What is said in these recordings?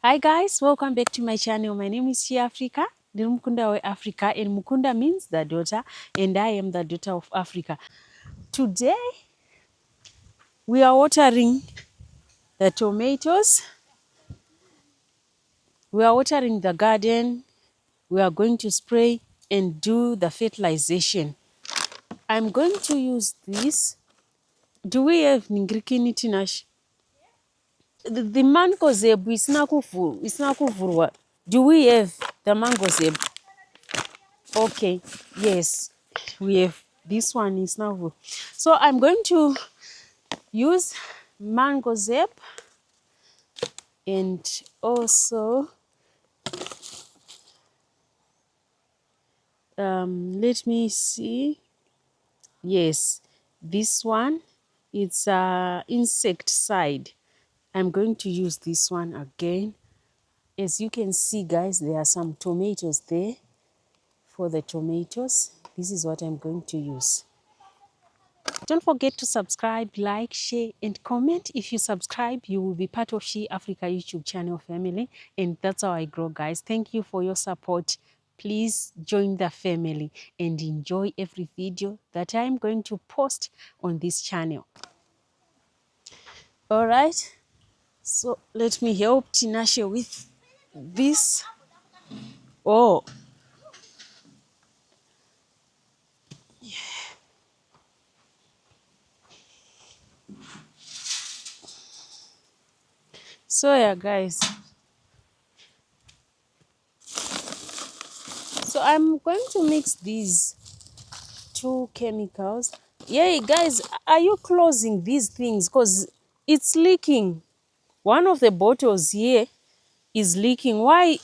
Hi guys, welcome back to my channel. My name is She Africa. Mukunda we Africa, and Mukunda means the daughter, and I am the daughter of Africa. Today we are watering the tomatoes. We are watering the garden. We are going to spray and do the fertilization. I'm going to use this. Do we have Ningirikini Tinash? The mango zebu is kuvurwa. Do we have the mango zebu? Okay, yes, we have. This one is now good. So I'm going to use mango zep and also let me see. Yes, this one, it's insecticide. I'm going to use this one again. As you can see, guys, there are some tomatoes there. For the tomatoes, this is what I'm going to use. Don't forget to subscribe, like, share, and comment. If you subscribe, you will be part of She Africa YouTube channel family. And that's how I grow, guys. Thank you for your support. Please join the family and enjoy every video that I'm going to post on this channel. All right. So let me help Tinashe with this. Oh, so yeah, guys. So I'm going to mix these two chemicals. Yeah, guys, are you closing these things? Because it's leaking. One of the bottles here is leaking. Why?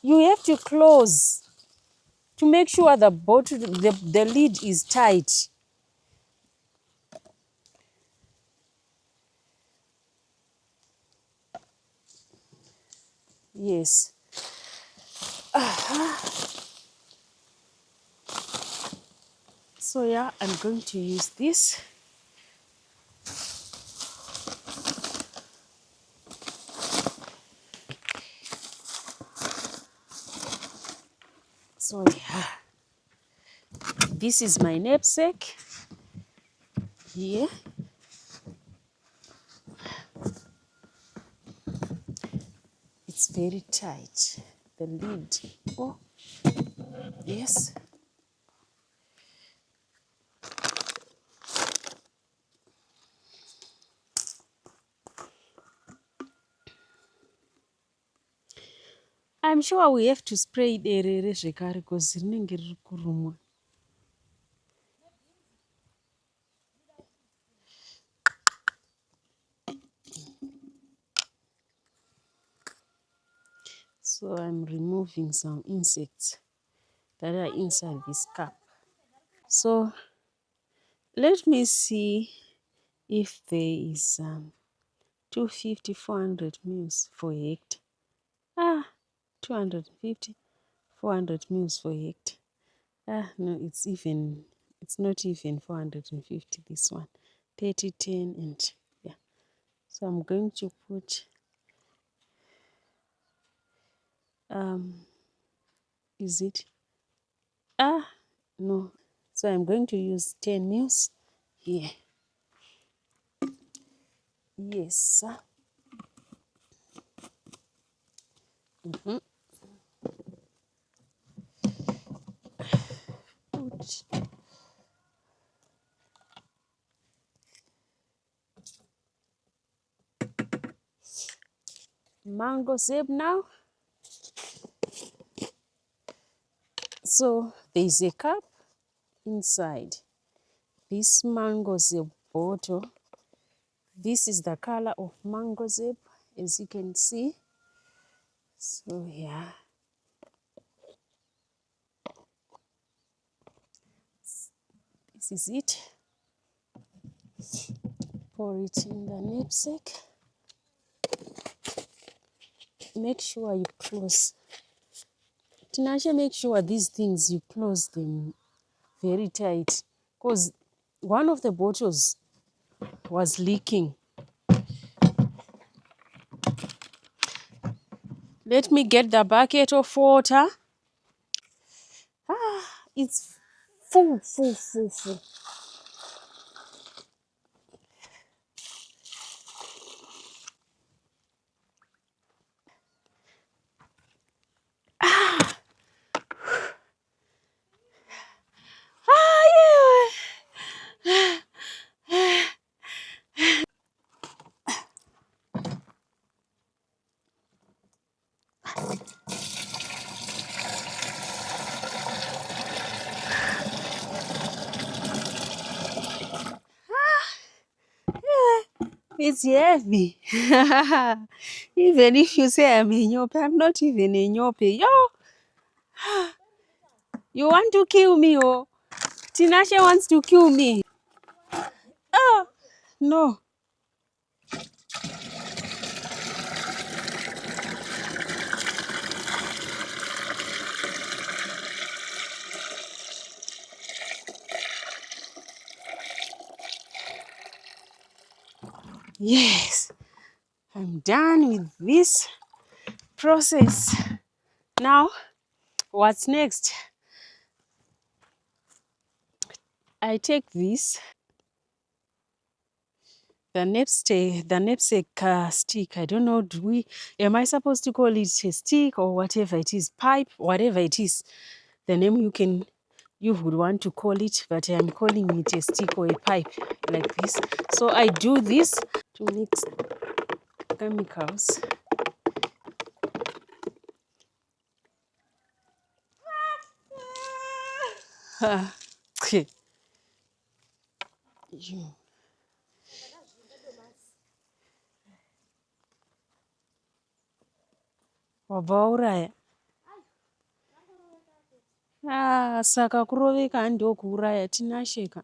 You have to close to make sure the bottle, the lid is tight. Yes. So yeah, I'm going to use this. So yeah, this is my knapsack here. It's very tight, the lid. Oh, yes. I'm sure we have to spray derere zvekare because rinenge riri kurumwa. So I'm removing some insects that are inside this cup. So let me see if there is 250, 400 mils for hectare. 250, 400 mils for hectare. No, it's not even 450, this one. 30, 10, and yeah. So I'm going to put, is it? No. So I'm going to use 10 mils here. Yes, sir. Put mango zeb now. So there's a cup inside this mango zeb bottle. This is the color of mango zeb, as you can see. So yeah, this is it. Pour it in the knapsack. Make sure you close. Tinashe, make sure these things you close them very tight, because one of the bottles was leaking. Let me get the bucket of water. It's full, full, full, full. It's heavy. Even if you say I'm a nyope, I'm not even a nyope. Yo, you want to kill me, oh? Tinashe wants to kill me. Oh, no. Yes, I'm done with this process. Now, what's next? I take this, the knapsack stick. I don't know, am I supposed to call it a stick or whatever it is, pipe, whatever it is, the name you would want to call it, but I'm calling it a stick or a pipe like this. So I do this to mix chemicals. Wabauraya. Saka kuroveka ndokuuraya tinasheka.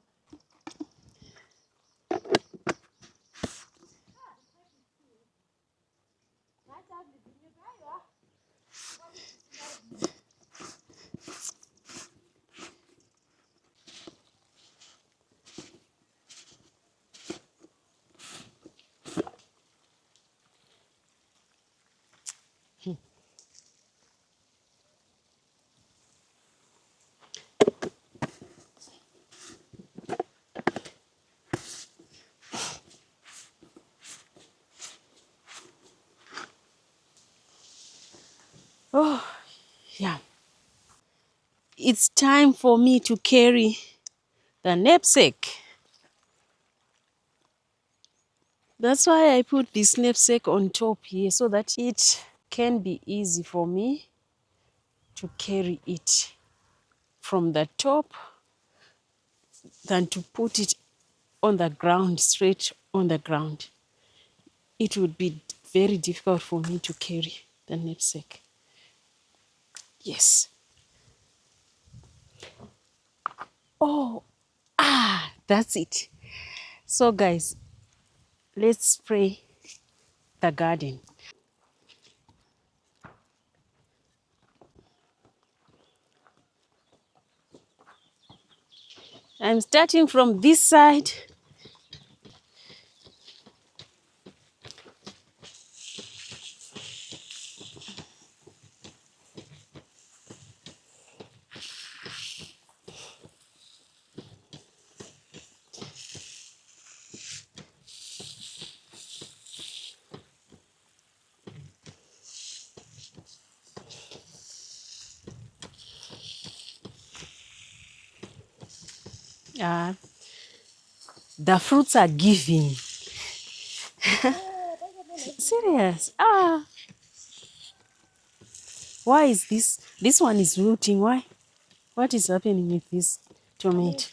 Oh, yeah. It's time for me to carry the knapsack. That's why I put this knapsack on top here, so that it can be easy for me to carry it from the top than to put it on the ground, straight on the ground. It would be very difficult for me to carry the knapsack. Yes. Oh, that's it. So guys, let's spray the garden. I'm starting from this side. The fruits are giving. Serious. Why is this? This one is wilting. Why? What is happening with this tomato?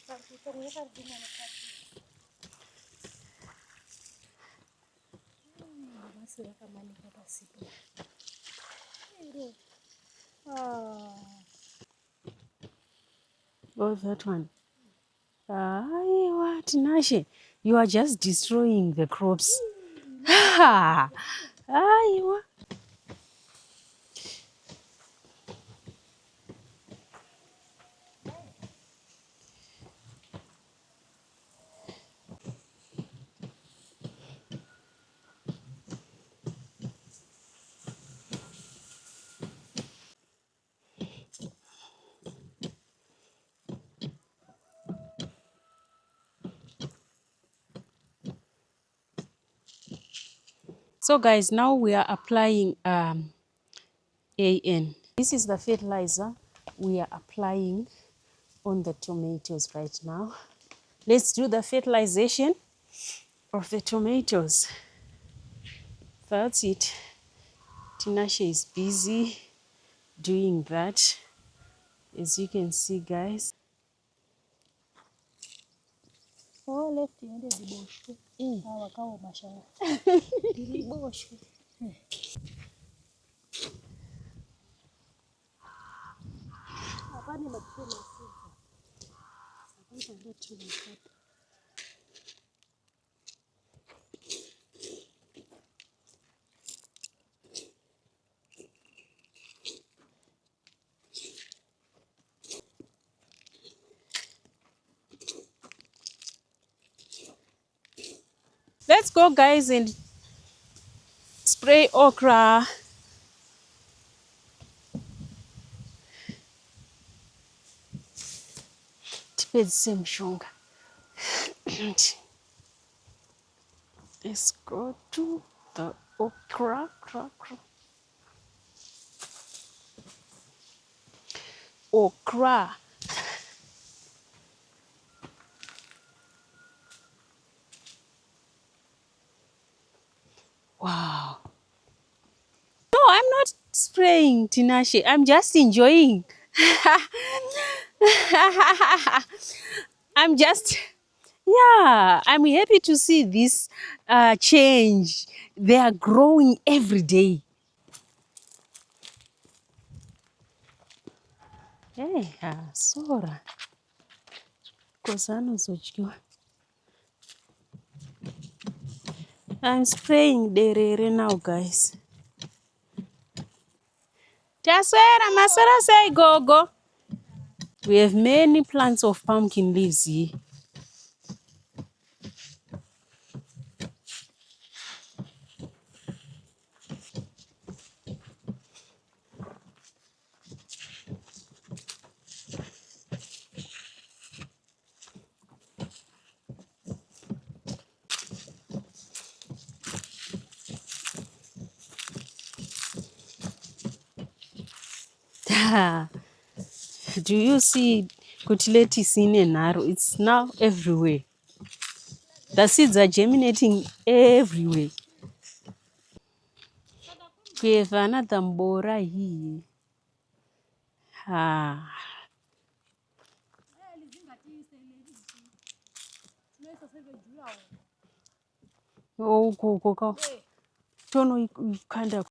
Oh, that one. What, Nashe? You are just destroying the crops. So guys, now we are applying AN. This is the fertilizer we are applying on the tomatoes right now. Let's do the fertilization of the tomatoes. That's it. Tinashe is busy doing that, as you can see, guys. Oh, left handed boshwe. Wakawa mashara. Dili boshwe. Hapana makuna sasa. Sasa ndio tunapata. Let's go, guys, and spray okra. Tipedze mshonga. Let's go to the okra. Okra. Wow. No, I'm not spraying, Tinashe. I'm just enjoying. I'm just, yeah, I'm happy to see this change. They are growing every day. Hey, Sora. Kosano zochkiwa. I'm spraying derere now, guys. Taswera, Masara say go. We have many plants of pumpkin leaves here. Do you see lettuce in Enaro? It's now everywhere. The seeds are germinating everywhere. We have another mbora here. Oh, go. Tono, you kind of